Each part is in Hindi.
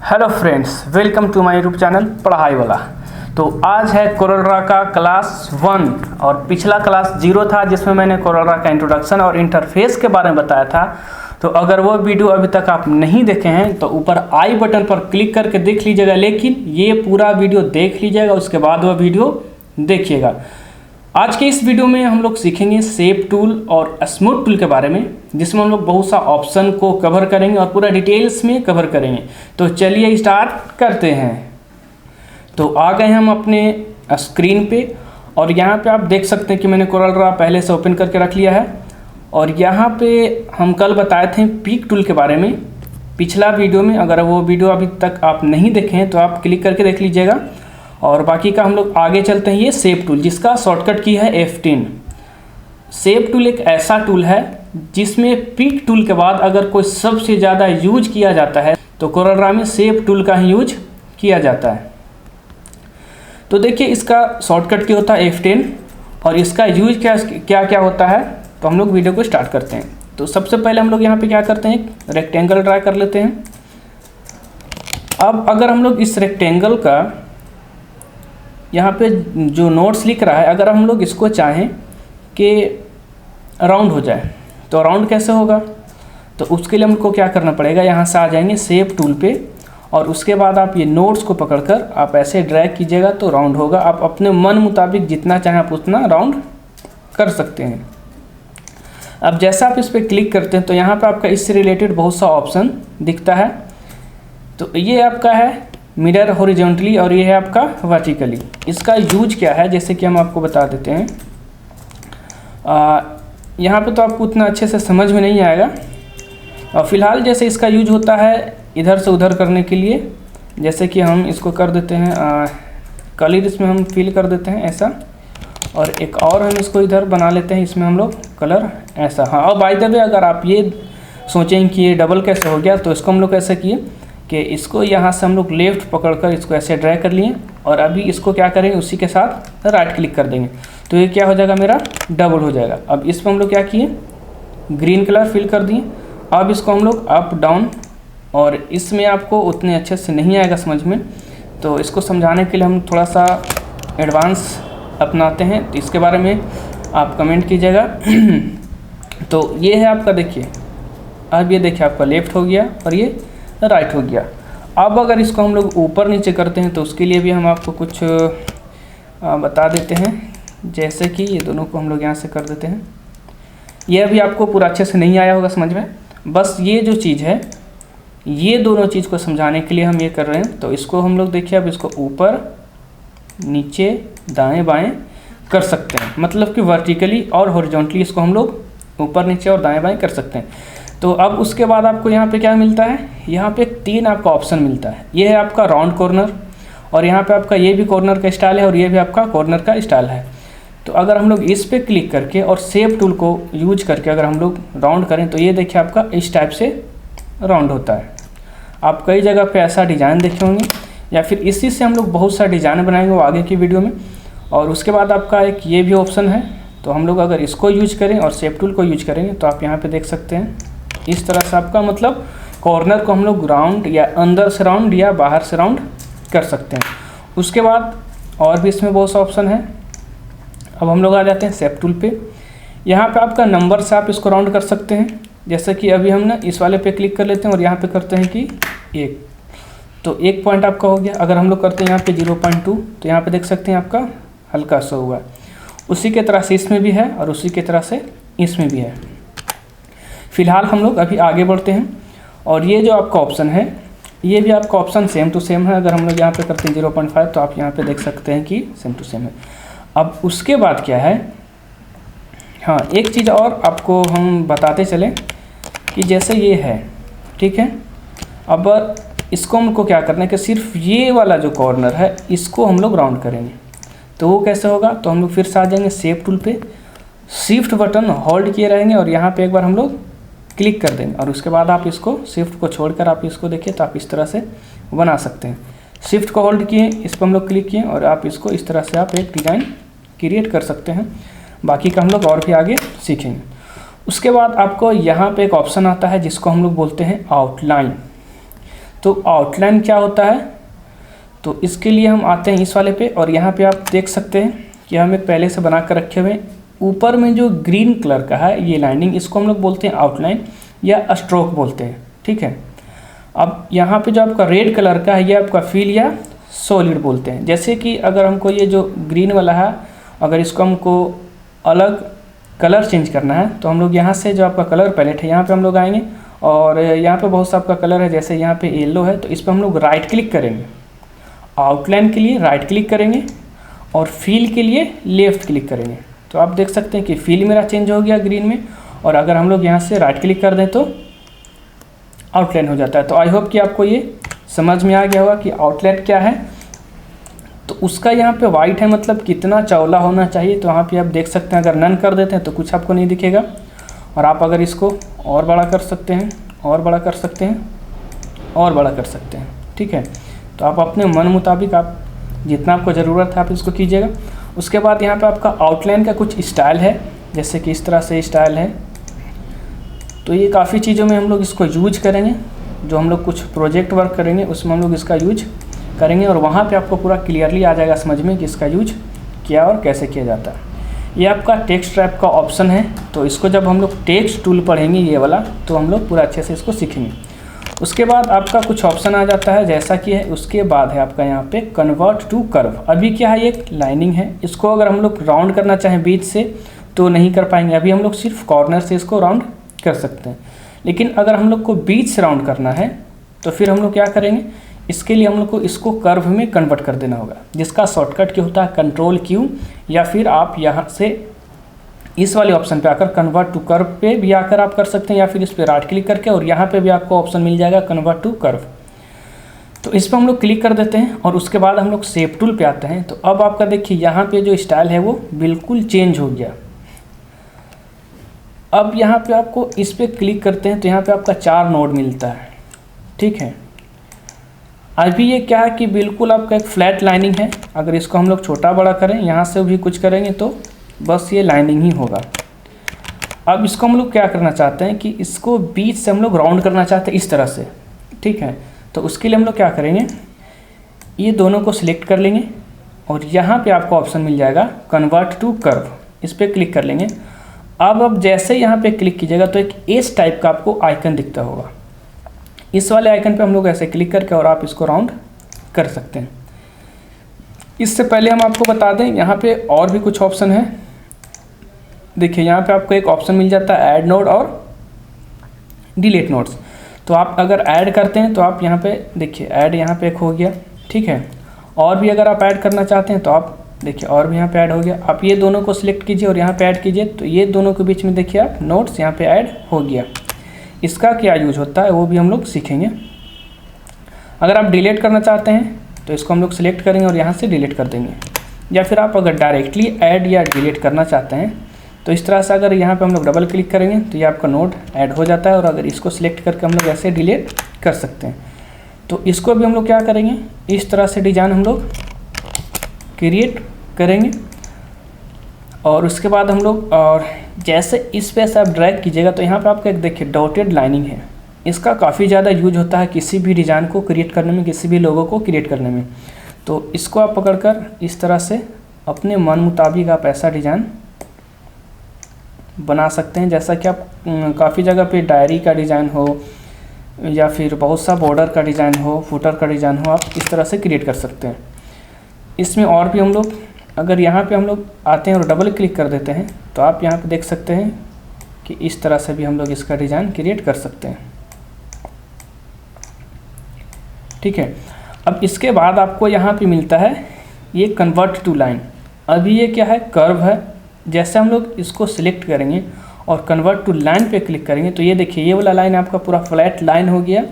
Hello friends, welcome to my YouTube channel पढ़ाई वाला। तो आज है कोरोलरा का क्लास 1 और पिछला क्लास 0 था जिसमें मैंने कोरोलरा का इंट्रोडक्शन और इंटरफेस के बारे में बताया था। तो अगर वो वीडियो अभी तक आप नहीं देखे हैं तो ऊपर आई बटन पर क्लिक करके देख लीजिएगा, लेकिन ये पूरा वीडियो देख लीजिएगा, उसके बाद वो वीडियो देखिएगा। आज के इस वीडियो में हम लोग सीखेंगे शेप टूल और स्मूथ टूल के बारे में, जिसमें हम लोग बहुत सा ऑप्शन को कवर करेंगे और पूरा डिटेल्स में कवर करेंगे। तो चलिए स्टार्ट करते हैं। तो आ गए हम अपने स्क्रीन पे और यहाँ पे आप देख सकते हैं कि मैंने कोरोलरा पहले से ओपन करके रख लिया है। और यहाँ पे हम कल बताए थे पिक टूल के बारे में पिछला वीडियो में। अगर वो वीडियो अभी तक आप नहीं देखे हैं तो आप क्लिक करके देख लीजिएगा। और बाकी का हम लोग आगे चलते हैं। ये शेप टूल जिसका शॉर्टकट की है F10। शेप टूल एक ऐसा टूल है जिसमें पिक टूल के बाद अगर कोई सबसे ज़्यादा यूज किया जाता है तो कोरोलरा में शेप टूल का ही यूज किया जाता है। तो देखिए इसका शॉर्टकट की होता है F10 और इसका यूज क्या क्या होता है। तो हम लोग वीडियो को स्टार्ट करते हैं। तो सबसे पहले हम लोग यहाँ पे क्या करते हैं, रेक्टेंगल ड्रा कर लेते हैं। अब अगर हम लोग इस रेक्टेंगल का यहाँ पे जो नोट्स लिख रहा है, अगर हम लोग इसको चाहें कि राउंड हो जाए तो राउंड कैसे होगा, तो उसके लिए हमको क्या करना पड़ेगा, यहाँ से आ जाएंगे शेप टूल पे और उसके बाद आप ये नोट्स को पकड़कर आप ऐसे ड्रैग कीजिएगा तो राउंड होगा। आप अपने मन मुताबिक जितना चाहें आप उतना राउंड कर सकते हैं। अब जैसा आप इस पर क्लिक करते हैं तो यहाँ पे आपका इससे रिलेटेड बहुत सा ऑप्शन दिखता है। तो ये आपका है मिरर हॉरिजॉन्टली और ये है आपका वर्टिकली। इसका यूज क्या है जैसे कि हम आपको बता देते हैं। यहाँ पे तो आपको उतना अच्छे से समझ में नहीं आएगा। और फिलहाल जैसे इसका यूज होता है इधर से उधर करने के लिए, जैसे कि हम इसको कर देते हैं कलर, इसमें हम फिल कर देते हैं ऐसा, और एक और हम इसको इधर बना लेते हैं, इसमें हम लोग कलर ऐसा। हाँ, और बाय द वे अगर आप ये सोचें कि ये डबल कैसे हो गया, तो इसको हम लोग ऐसे किए कि इसको यहाँ से हम लोग लेफ़्ट पकड़कर इसको ऐसे ड्रैग कर लिए और अभी इसको क्या करेंगे, उसी के साथ राइट क्लिक कर देंगे तो ये क्या हो जाएगा, मेरा डबल हो जाएगा। अब इस पर हम लोग क्या किए, ग्रीन कलर फिल कर दिए। अब इसको हम लोग अप डाउन, और इसमें आपको उतने अच्छे से नहीं आएगा समझ में, तो इसको समझाने के लिए हम थोड़ा सा एडवांस अपनाते हैं। तो इसके बारे में आप कमेंट कीजिएगा। तो ये है आपका, देखिए अब ये देखिए आपका लेफ़्ट हो गया और ये राइट हो गया। अब अगर इसको हम लोग ऊपर नीचे करते हैं तो उसके लिए भी हम आपको कुछ बता देते हैं। जैसे कि ये दोनों को हम लोग यहाँ से कर देते हैं। यह भी आपको पूरा अच्छे से नहीं आया होगा समझ में, बस ये जो चीज़ है, ये दोनों चीज़ को समझाने के लिए हम ये कर रहे हैं। तो इसको हम लोग देखिए, अब इसको ऊपर नीचे दाएँ बाएँ कर सकते हैं, मतलब कि वर्टिकली और हॉरिजॉन्टली इसको हम लोग ऊपर नीचे और दाएँ बाएँ कर सकते हैं। तो अब उसके बाद आपको यहाँ पे क्या मिलता है, यहाँ पे 3 आपका ऑप्शन मिलता है। ये है आपका राउंड कॉर्नर, और यहाँ पे आपका ये भी कॉर्नर का स्टाइल है और ये भी आपका कॉर्नर का स्टाइल है। तो अगर हम लोग इस पे क्लिक करके और शेप टूल को यूज करके अगर हम लोग राउंड करें तो ये देखिए आपका इस टाइप से राउंड होता है। आप कई जगह पे ऐसा डिज़ाइन देखे होंगे, या फिर इसी से हम लोग बहुत सा डिज़ाइन बनाएंगे वो आगे की वीडियो में। और उसके बाद आपका एक ये भी ऑप्शन है। तो हम लोग अगर इसको यूज करें और शेप टूल को यूज करेंगे तो आप यहाँ पर देख सकते हैं इस तरह से आपका, मतलब कॉर्नर को हम लोग राउंड या अंदर से राउंड या बाहर से राउंड कर सकते हैं। उसके बाद और भी इसमें बहुत सा ऑप्शन है। अब हम लोग आ जाते हैं शेप टूल पे। यहाँ पे आपका नंबर से आप इसको राउंड कर सकते हैं। जैसे कि अभी हम ना इस वाले पे क्लिक कर लेते हैं और यहाँ पे करते हैं कि 1, तो 1 पॉइंट आपका हो गया। अगर हम लोग करते हैं यहाँ पे 0.2 तो यहाँ पे देख सकते हैं आपका हल्का सा हुआ। उसी के तरह से इसमें भी है और उसी के तरह से इसमें भी है। फिलहाल हम लोग अभी आगे बढ़ते हैं और ये जो आपका ऑप्शन है ये भी आपका ऑप्शन सेम टू सेम है। अगर हम लोग यहाँ पे करते हैं 0.5 तो आप यहाँ पे देख सकते हैं कि सेम टू सेम है। अब उसके बाद क्या है, हाँ एक चीज़ और आपको हम बताते चलें कि जैसे ये है, ठीक है। अब इसको हमको क्या करना है कि सिर्फ ये वाला जो कॉर्नर है इसको हम लोग राउंड करेंगे। तो वो कैसे होगा, तो हम लोग फिर से आ जाएंगे शेप टूल पे, शिफ्ट बटन होल्ड किए रहेंगे और यहाँ पे एक बार हम लोग क्लिक कर देंगे और उसके बाद आप इसको शिफ्ट को छोड़कर आप इसको देखिए तो आप इस तरह से बना सकते हैं। शिफ्ट को होल्ड किए, इस पर हम लोग क्लिक किए और आप इसको इस तरह से आप एक डिज़ाइन क्रिएट कर सकते हैं। बाकी का हम लोग और भी आगे सीखेंगे। उसके बाद आपको यहाँ पे एक ऑप्शन आता है जिसको हम लोग बोलते हैं आउटलाइन। तो आउटलाइन क्या होता है, तो इसके लिए हम आते हैं इस वाले पे, और यहाँ पे आप देख सकते हैं कि हम एक पहले से बना कर रखे हुए हैं। ऊपर में जो ग्रीन कलर का है ये लाइनिंग, इसको हम लोग बोलते हैं आउटलाइन या स्ट्रोक बोलते हैं, ठीक है। अब यहाँ पे जो आपका रेड कलर का है ये आपका फिल या सॉलिड बोलते हैं। जैसे कि अगर हमको ये जो ग्रीन वाला है, अगर इसको हमको अलग कलर चेंज करना है तो हम लोग यहाँ से जो आपका कलर पैलेट है यहाँ पे हम लोग आएंगे, और यहाँ पे बहुत सा आपका कलर है, जैसे यहाँ पे येलो है तो इस पर हम लोग राइट क्लिक करेंगे। आउटलाइन के लिए राइट क्लिक करेंगे और फिल के लिए लेफ़्ट क्लिक करेंगे। तो आप देख सकते हैं कि फिल मेरा चेंज हो गया ग्रीन में, और अगर हम लोग यहाँ से राइट क्लिक कर दें तो आउटलाइन हो जाता है। तो आई होप कि आपको ये समझ में आ गया होगा कि आउटलाइन क्या है। तो उसका यहाँ पे वाइट है, मतलब कितना चौड़ा होना चाहिए, तो वहाँ पे आप देख सकते हैं। अगर नन कर देते हैं तो कुछ आपको नहीं दिखेगा, और आप अगर इसको और बड़ा कर सकते हैं, और बड़ा कर सकते हैं, और बड़ा कर सकते हैं, ठीक है। तो आप अपने मन मुताबिक आप जितना आपको ज़रूरत है आप इसको कीजिएगा। उसके बाद यहाँ पे आपका आउटलाइन का कुछ स्टाइल है, जैसे कि इस तरह से स्टाइल है। तो ये काफ़ी चीज़ों में हम लोग इसको यूज करेंगे, जो हम लोग कुछ प्रोजेक्ट वर्क करेंगे उसमें हम लोग इसका यूज करेंगे, और वहाँ पे आपको पूरा क्लियरली आ जाएगा समझ में कि इसका यूज क्या और कैसे किया जाता है। ये आपका टेक्स्ट रैप का ऑप्शन है, तो इसको जब हम लोग टेक्स्ट टूल पढ़ेंगे ये वाला, तो हम लोग पूरा अच्छे से इसको सीखेंगे। उसके बाद आपका कुछ ऑप्शन आ जाता है, जैसा कि है उसके बाद है आपका यहाँ पे कन्वर्ट टू कर्व। अभी क्या है, ये लाइनिंग है, इसको अगर हम लोग राउंड करना चाहें बीच से तो नहीं कर पाएंगे। अभी हम लोग सिर्फ कॉर्नर से इसको राउंड कर सकते हैं, लेकिन अगर हम लोग को बीच से राउंड करना है तो फिर हम लोग क्या करेंगे, इसके लिए हम लोग को इसको कर्व में कन्वर्ट कर देना होगा, जिसका शॉर्टकट क्या होता है कंट्रोल क्यू, या फिर आप यहाँ से इस वाले ऑप्शन पे आकर कन्वर्ट टू कर्व पे भी आकर आप कर सकते हैं, या फिर इस पर राइट क्लिक करके, और यहाँ पे भी आपको ऑप्शन मिल जाएगा कन्वर्ट टू कर्व। तो इस पर हम लोग क्लिक कर देते हैं, और उसके बाद हम लोग शेप टूल पे आते हैं। तो अब आपका देखिए यहाँ पे जो स्टाइल है वो बिल्कुल चेंज हो गया। अब यहाँ पे आपको इस पर क्लिक करते हैं तो यहाँ पे आपका 4 नोड मिलता है, ठीक है। अभी ये क्या है कि बिल्कुल आपका एक फ्लैट लाइनिंग है। अगर इसको हम लोग छोटा बड़ा करें, यहाँ से भी कुछ करेंगे तो बस ये लाइनिंग ही होगा। अब इसको हम लोग क्या करना चाहते हैं कि इसको बीच से हम लोग राउंड करना चाहते हैं इस तरह से, ठीक है। तो उसके लिए हम लोग क्या करेंगे, ये दोनों को सिलेक्ट कर लेंगे, और यहाँ पे आपको ऑप्शन मिल जाएगा कन्वर्ट टू कर्व, इस पर क्लिक कर लेंगे। अब जैसे यहाँ पे क्लिक कीजिएगा तो एक एस टाइप का आपको आइकन दिखता होगा। इस वाले आइकन पे हम लोग ऐसे क्लिक करके और आप इसको राउंड कर सकते हैं। इससे पहले हम आपको बता दें यहाँ पे और भी कुछ ऑप्शन है। देखिए यहाँ पे आपको एक ऑप्शन मिल जाता है ऐड नोड और डिलीट नोड्स। तो आप अगर ऐड करते हैं तो आप यहाँ पे देखिए ऐड यहाँ पे एक हो गया, ठीक है। और भी अगर आप ऐड करना चाहते हैं तो आप देखिए और भी यहाँ पे ऐड हो गया। आप ये दोनों को सिलेक्ट कीजिए और यहाँ पे ऐड कीजिए, तो ये दोनों के बीच में देखिए आप नोट्स यहाँ पे ऐड हो गया। इसका क्या यूज होता है वो भी हम लोग सीखेंगे। अगर आप डिलीट करना चाहते हैं तो इसको हम लोग सिलेक्ट करेंगे और यहाँ से डिलीट कर देंगे, या फिर आप अगर डायरेक्टली ऐड या डिलीट करना चाहते हैं तो इस तरह से अगर यहाँ पे हम लोग डबल क्लिक करेंगे तो ये आपका नोड ऐड हो जाता है, और अगर इसको सिलेक्ट करके हम लोग ऐसे डिलीट कर सकते हैं। तो इसको भी हम लोग क्या करेंगे, इस तरह से डिज़ाइन हम लोग क्रिएट करेंगे, और उसके बाद हम लोग और जैसे इस पे से आप ड्रैग कीजिएगा तो यहाँ पे आपका एक देखिए डॉटेड लाइनिंग है। इसका काफ़ी ज़्यादा यूज होता है किसी भी डिज़ाइन को क्रिएट करने में, किसी भी लोगो को क्रिएट करने में। तो इसको आप पकड़कर इस तरह से अपने मन मुताबिक आप ऐसा डिज़ाइन बना सकते हैं, जैसा कि आप काफ़ी जगह पे डायरी का डिज़ाइन हो या फिर बहुत सा बॉर्डर का डिज़ाइन हो, फुटर का डिज़ाइन हो, आप इस तरह से क्रिएट कर सकते हैं। इसमें और भी हम लोग अगर यहाँ पे हम लोग आते हैं और डबल क्लिक कर देते हैं तो आप यहाँ पे देख सकते हैं कि इस तरह से भी हम लोग इसका डिज़ाइन क्रिएट कर सकते हैं, ठीक है। अब इसके बाद आपको यहाँ पे मिलता है ये कन्वर्ट टू लाइन। अभी ये क्या है, कर्व है। जैसे हम लोग इसको सिलेक्ट करेंगे और कन्वर्ट टू लाइन पे क्लिक करेंगे तो ये देखिए ये वाला लाइन आपका पूरा फ्लैट लाइन हो गया,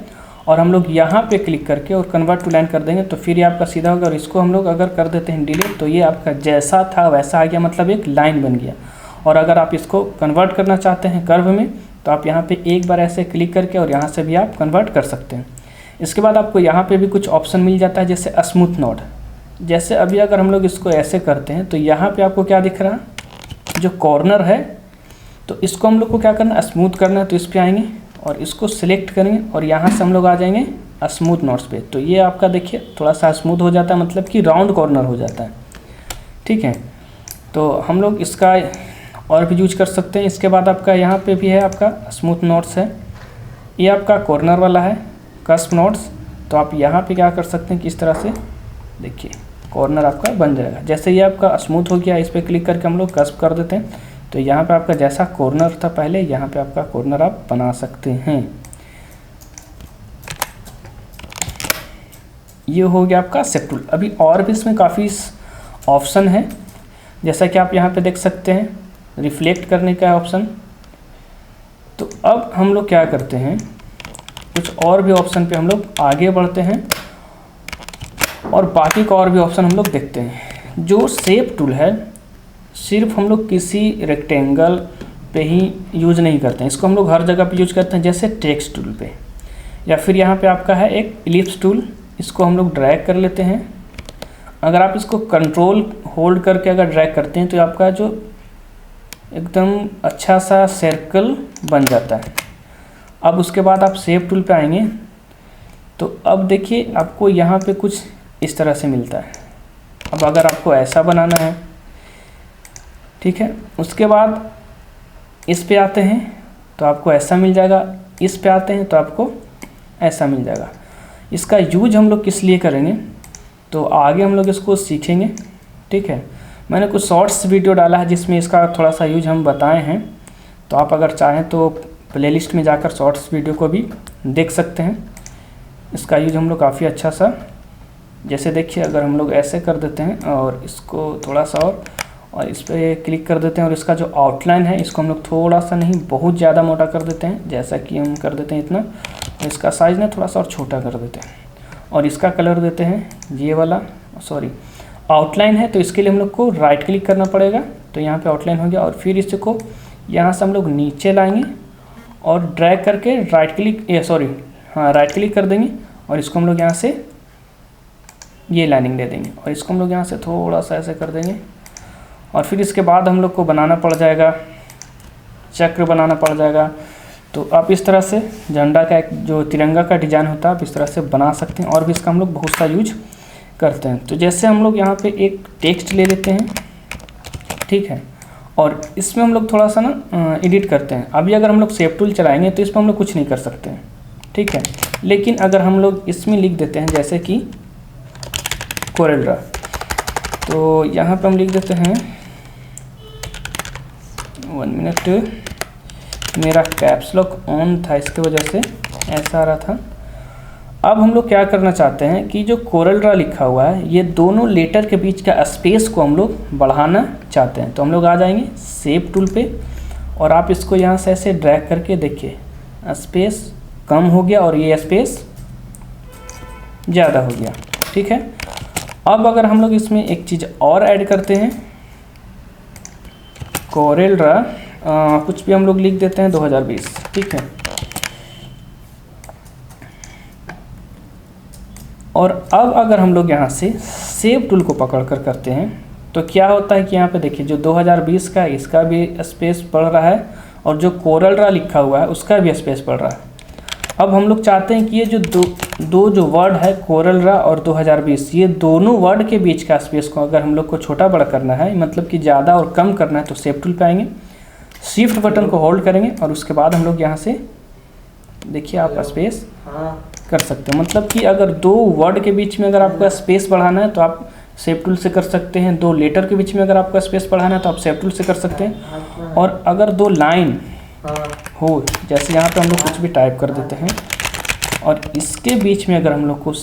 और हम लोग यहाँ पे क्लिक करके और कन्वर्ट टू लाइन कर देंगे तो फिर ये आपका सीधा होगा। और इसको हम लोग अगर कर देते हैं डिलीट तो ये आपका जैसा था वैसा आ गया, मतलब एक लाइन बन गया। और अगर आप इसको कन्वर्ट करना चाहते हैं कर्व में तो आप यहाँ पे एक बार ऐसे क्लिक करके और यहाँ से भी आप कन्वर्ट कर सकते हैं। इसके बाद आपको यहाँ पे भी कुछ ऑप्शन मिल जाता है, जैसे स्मूथ नोड। जैसे अभी अगर हम लोग इसको ऐसे करते हैं तो यहाँ पे आपको क्या दिख रहा है, जो कॉर्नर है, तो इसको हम लोग को क्या करना है, स्मूथ करना है। तो इस पर आएंगे और इसको सिलेक्ट करेंगे और यहाँ से हम लोग आ जाएंगे स्मूथ नोट्स पे। तो ये आपका देखिए थोड़ा सा स्मूथ हो जाता है, मतलब कि राउंड कॉर्नर हो जाता है। ठीक है, तो हम लोग इसका और भी यूज कर सकते हैं। इसके बाद आपका यहाँ पे भी है आपका स्मूथ नोट्स है, ये आपका कॉर्नर वाला है कस्प नोट्स। तो आप यहाँ पे क्या कर सकते हैं कि इस तरह से देखिए कॉर्नर आपका बन जाएगा। जैसे ये आपका स्मूथ हो गया, इस पर क्लिक करके हम लोग कस्प कर देते हैं। तो यहाँ पे आपका जैसा कॉर्नर था पहले, यहाँ पे आपका कॉर्नर आप बना सकते हैं। ये हो गया आपका शेप टूल। अभी और भी इसमें काफ़ी ऑप्शन है, जैसा कि आप यहाँ पे देख सकते हैं रिफ्लेक्ट करने का ऑप्शन। तो अब हम लोग क्या करते हैं, कुछ और भी ऑप्शन पे हम लोग आगे बढ़ते हैं और बाकी का और भी ऑप्शन हम लोग देखते हैं। जो शेप टूल है सिर्फ हम लोग किसी रेक्टेंगल पे ही यूज नहीं करते हैं, इसको हम लोग हर जगह पे यूज करते हैं, जैसे टेक्स्ट टूल पे, या फिर यहाँ पे आपका है एक इलिप्स टूल, इसको हम लोग ड्रैग कर लेते हैं। अगर आप इसको कंट्रोल होल्ड करके अगर ड्रैग करते हैं तो आपका जो एकदम अच्छा सा सर्कल बन जाता है। अब उसके बाद आप शेप टूल पे आएंगे तो अब देखिए आपको यहाँ पे कुछ इस तरह से मिलता है। अब अगर आपको ऐसा बनाना है, ठीक है, उसके बाद इस पे आते हैं तो आपको ऐसा मिल जाएगा, इस पे आते हैं तो आपको ऐसा मिल जाएगा। इसका यूज हम लोग किस लिए करेंगे तो आगे हम लोग इसको सीखेंगे। ठीक है, मैंने कुछ शॉर्ट्स वीडियो डाला है जिसमें इसका थोड़ा सा यूज हम बताए हैं, तो आप अगर चाहें तो प्लेलिस्ट में जाकर शॉर्ट्स वीडियो को भी देख सकते हैं। इसका यूज हम लोग काफ़ी अच्छा सा, जैसे देखिए अगर हम लोग ऐसे कर देते हैं और इसको थोड़ा सा और इस पर क्लिक कर देते हैं और इसका जो आउटलाइन है इसको हम लोग थोड़ा सा नहीं बहुत ज़्यादा मोटा कर देते हैं, जैसा कि हम कर देते हैं इतना, और इसका साइज़ ना थोड़ा सा और छोटा कर देते हैं और इसका कलर देते हैं ये वाला, सॉरी आउटलाइन है तो इसके लिए हम लोग को राइट क्लिक करना पड़ेगा। तो यहाँ पे आउटलाइन हो गया और फिर इसको यहाँ से हम लोग नीचे लाएंगे और ड्रैग करके राइट क्लिक कर देंगे और इसको हम लोग यहाँ से ये लाइनिंग दे देंगे और इसको हम लोग यहाँ से थोड़ा सा ऐसे कर देंगे। और फिर इसके बाद हम लोग को बनाना पड़ जाएगा, चक्र बनाना पड़ जाएगा। तो आप इस तरह से झंडा का एक जो तिरंगा का डिज़ाइन होता है आप इस तरह से बना सकते हैं, और भी इसका हम लोग बहुत सा यूज करते हैं। तो जैसे हम लोग यहाँ पे एक टेक्स्ट ले लेते हैं, ठीक है, और इसमें हम लोग थोड़ा सा ना एडिट करते हैं। अभी अगर हम लोग शेप टूल चलाएंगे तो इसमें हम लोग कुछ नहीं कर सकते हैं, ठीक है, लेकिन अगर हम लोग इसमें लिख देते हैं जैसे कि कोरेल्ड्रा, तो यहाँ पे हम लिख देते हैं 1 मिनट, मेरा कैप्स लॉक ऑन था इसकी वजह से ऐसा आ रहा था। अब हम लोग क्या करना चाहते हैं कि जो कोरेल्ड्रा लिखा हुआ है ये दोनों लेटर के बीच का स्पेस को हम लोग बढ़ाना चाहते हैं। तो हम लोग आ जाएंगे शेप टूल पे और आप इसको यहाँ से ऐसे ड्रैग करके देखिए स्पेस कम हो गया और ये स्पेस ज़्यादा हो गया, ठीक है। अब अगर हम लोग इसमें एक चीज़ और ऐड करते हैं, कोरेल्ड्रा कुछ भी हम लोग लिख देते हैं 2020, ठीक है, और अब अगर हम लोग यहाँ से सेव टूल को पकड़ कर करते हैं तो क्या होता है कि यहाँ पे देखिए जो 2020 का इसका भी स्पेस बढ़ रहा है और जो कोरेल्ड्रा लिखा हुआ है उसका भी स्पेस बढ़ रहा है। अब हम लोग चाहते हैं कि ये जो दो जो वर्ड है कोरेल्ड्रा और 2020, ये दोनों वर्ड के बीच का स्पेस को अगर हम लोग को छोटा बड़ा करना है, मतलब कि ज़्यादा और कम करना है, तो शेप टूल पे आएंगे, शिफ्ट बटन को होल्ड करेंगे और उसके बाद हम लोग यहाँ से देखिए आप स्पेस कर सकते हैं। मतलब कि अगर दो वर्ड के बीच में अगर आपको स्पेस बढ़ाना है तो आप शेप टूल से कर सकते हैं, दो लेटर के बीच में अगर आपको स्पेस बढ़ाना है तो आप शेप टूल से कर सकते हैं, और अगर दो लाइन हो, जैसे यहाँ पे हम लोग कुछ भी टाइप कर देते हैं और इसके बीच में अगर हम लोग को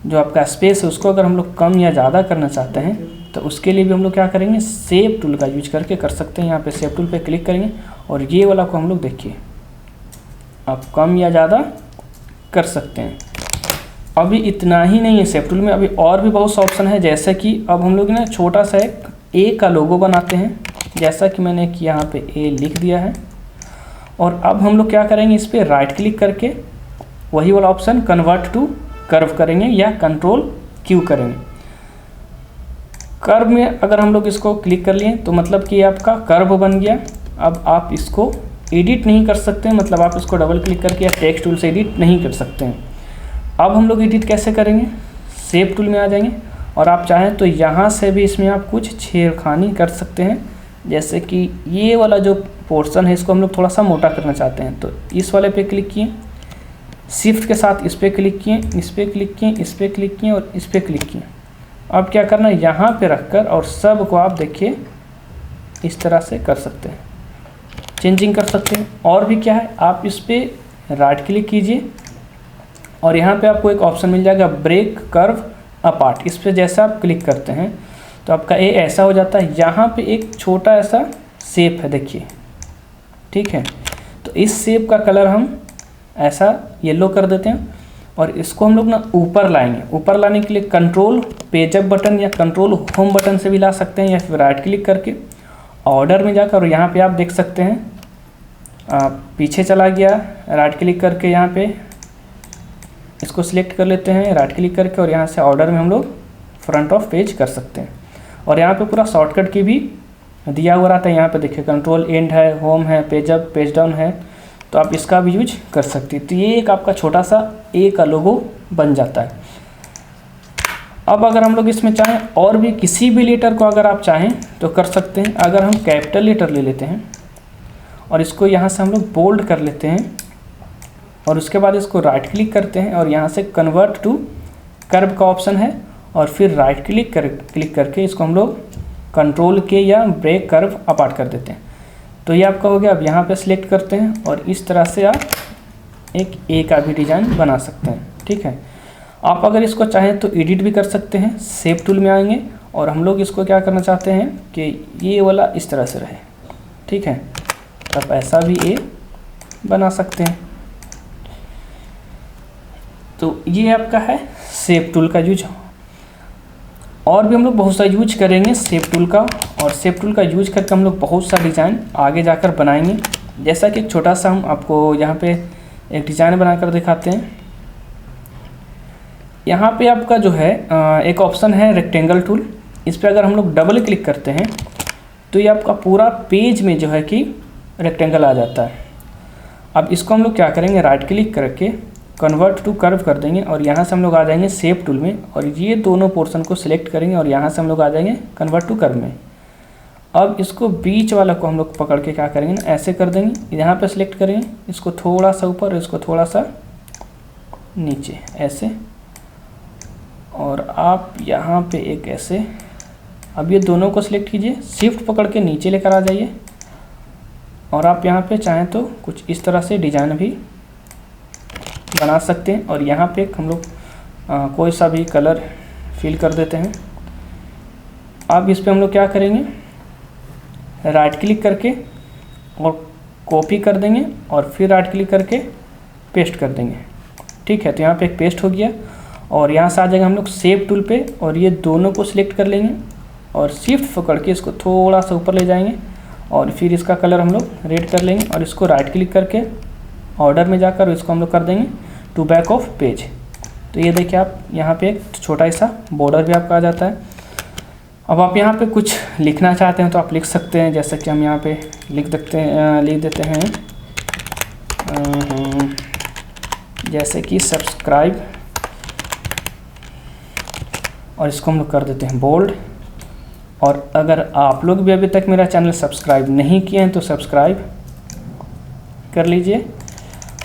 जो आपका स्पेस है उसको अगर हम लोग कम या ज़्यादा करना चाहते हैं तो उसके लिए भी हम लोग क्या करेंगे, शेप टूल का यूज करके कर सकते हैं। यहाँ पे शेप टूल पे क्लिक करेंगे और ये वाला को हम लोग देखिए आप कम या ज़्यादा कर सकते हैं। अभी इतना ही नहीं है शेप टूल में, अभी और भी बहुत सा ऑप्शन है, जैसे कि अब हम लोग ना छोटा सा एक ए का लोगो बनाते हैं, जैसा कि मैंने यहाँ पे ए लिख दिया है। और अब हम लोग क्या करेंगे, इस पर राइट क्लिक करके वही वाला ऑप्शन कन्वर्ट टू कर्व करेंगे या कंट्रोल क्यू करेंगे। कर्व में अगर हम लोग इसको क्लिक कर लिए तो मतलब कि आपका कर्व बन गया। अब आप इसको एडिट नहीं कर सकते हैं, मतलब आप इसको डबल क्लिक करके या टेक्स्ट टूल से एडिट नहीं कर सकते हैं। अब हम लोग एडिट कैसे करेंगे, शेप टूल में आ जाएंगे और आप चाहें तो यहाँ से भी इसमें आप कुछ छेड़खानी कर सकते हैं। जैसे कि ये वाला जो पोर्शन है इसको हम लोग थोड़ा सा मोटा करना चाहते हैं, तो इस वाले पे क्लिक किए, शिफ्ट के साथ इस पर क्लिक किए, इस पर क्लिक किए, इस पर क्लिक किए और इस पर क्लिक किए। अब क्या करना है, यहाँ पे रखकर और सब को आप देखिए इस तरह से कर सकते हैं, चेंजिंग कर सकते हैं। और भी क्या है, आप इस पर राइट क्लिक कीजिए और यहाँ पे आपको एक ऑप्शन मिल जाएगा ब्रेक कर्व अपार्ट। इस पर जैसा आप क्लिक करते हैं तो आपका ये ऐसा हो जाता है। यहाँ पे एक छोटा ऐसा शेप है देखिए, ठीक है। तो इस शेप का कलर हम ऐसा येलो कर देते हैं और इसको हम लोग ना ऊपर लाएंगे। ऊपर लाने के लिए कंट्रोल पेजअप बटन या कंट्रोल होम बटन से भी ला सकते हैं, या फिर राइट क्लिक करके ऑर्डर में जाकर, और यहाँ पे आप देख सकते हैं पीछे चला गया, राइट क्लिक करके यहाँ पे इसको सिलेक्ट कर लेते हैं राइट क्लिक करके, और यहाँ से ऑर्डर में हम लोग फ्रंट ऑफ पेज कर सकते हैं। और यहाँ पे पूरा शॉर्टकट की भी दिया हुआ रहता है। यहाँ पे देखिए कंट्रोल एंड है, होम है, पेज अप पेज डाउन है, तो आप इसका भी यूज कर सकते हैं। तो ये एक आपका छोटा सा ए का लोगो बन जाता है। अब अगर हम लोग इसमें चाहें और भी किसी भी लेटर को अगर आप चाहें तो कर सकते हैं। अगर हम कैपिटल लेटर ले लेते हैं और इसको यहाँ से हम लोग बोल्ड कर लेते हैं और उसके बाद इसको राइट क्लिक करते हैं और यहाँ से कन्वर्ट टू कर्व का ऑप्शन है, और फिर राइट क्लिक करके इसको हम लोग कंट्रोल के या ब्रेक कर्व अपार्ट कर देते हैं। तो ये आपका हो गया। अब यहाँ पे सिलेक्ट करते हैं और इस तरह से आप एक ए का भी डिज़ाइन बना सकते हैं, ठीक है। आप अगर इसको चाहें तो एडिट भी कर सकते हैं, शेप टूल में आएंगे और हम लोग इसको क्या करना चाहते हैं कि ये वाला इस तरह से रहे, ठीक है। आप ऐसा भी ए बना सकते हैं। तो ये आपका है शेप टूल का यूज। और भी हम लोग बहुत सा यूज करेंगे शेप टूल का, और शेप टूल का यूज करके हम लोग बहुत सा डिज़ाइन आगे जाकर बनाएंगे। जैसा कि एक छोटा सा हम आपको यहाँ पे एक डिज़ाइन बनाकर दिखाते हैं। यहाँ पे आपका जो है एक ऑप्शन है रेक्टेंगल टूल। इस पर अगर हम लोग डबल क्लिक करते हैं तो ये आपका पूरा पेज में जो है कि रेक्टेंगल आ जाता है। अब इसको हम लोग क्या करेंगे, राइट क्लिक करके कन्वर्ट टू कर्व कर देंगे और यहाँ से हम लोग आ जाएंगे शेप टूल में और ये दोनों पोर्शन को सिलेक्ट करेंगे और यहाँ से हम लोग आ जाएंगे कन्वर्ट टू कर्व में। अब इसको बीच वाला को हम लोग पकड़ के क्या करेंगे ना, ऐसे कर देंगे, यहाँ पे सिलेक्ट करेंगे, इसको थोड़ा सा ऊपर और इसको थोड़ा सा नीचे ऐसे, और आप यहाँ पे एक ऐसे। अब ये दोनों को सिलेक्ट कीजिए, शिफ्ट पकड़ के नीचे लेकर आ जाइए और आप यहाँ पे चाहें तो कुछ इस तरह से डिज़ाइन भी बना सकते हैं। और यहाँ पे हम लोग कोई सा भी कलर फिल कर देते हैं। अब इस पे हम लोग क्या करेंगे, राइट क्लिक करके और कॉपी कर देंगे और फिर राइट क्लिक करके पेस्ट कर देंगे, ठीक है। तो यहाँ पे एक पेस्ट हो गया और यहाँ से आ जाएगा हम लोग शेप टूल पे और ये दोनों को सिलेक्ट कर लेंगे और शिफ्ट पकड़ के इसको थोड़ा सा ऊपर ले जाएंगे और फिर इसका कलर हम लोग रेड कर लेंगे और इसको राइट क्लिक करके ऑर्डर में जाकर इसको हम लोग कर देंगे टू बैक ऑफ पेज। तो ये देखिए आप यहाँ पे एक छोटा सा बॉर्डर भी आपका आ जाता है। अब आप यहाँ पे कुछ लिखना चाहते हैं तो आप लिख सकते हैं, जैसे कि हम यहाँ पे लिख देते हैं जैसे कि सब्सक्राइब, और इसको हम लोग कर देते हैं बोल्ड। और अगर आप लोग भी अभी तक मेरा चैनल सब्सक्राइब नहीं किए हैं तो सब्सक्राइब कर लीजिए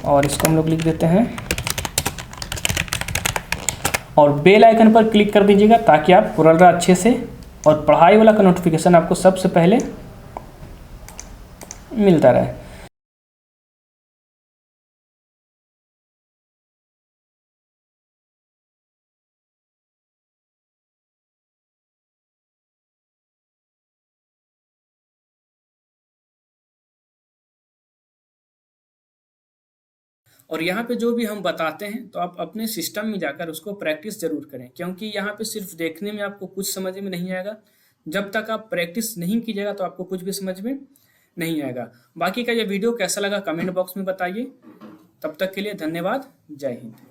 और इसको हम लोग लिख देते हैं और बेल आइकन पर क्लिक कर दीजिएगा ताकि आप पूरा अच्छे से और पढ़ाई वाला का नोटिफिकेशन आपको सबसे पहले मिलता रहे। और यहाँ पे जो भी हम बताते हैं तो आप अपने सिस्टम में जाकर उसको प्रैक्टिस जरूर करें, क्योंकि यहाँ पे सिर्फ देखने में आपको कुछ समझ में नहीं आएगा। जब तक आप प्रैक्टिस नहीं कीजिएगा तो आपको कुछ भी समझ में नहीं आएगा। बाकी का ये वीडियो कैसा लगा कमेंट बॉक्स में बताइए। तब तक के लिए धन्यवाद। जय हिंद।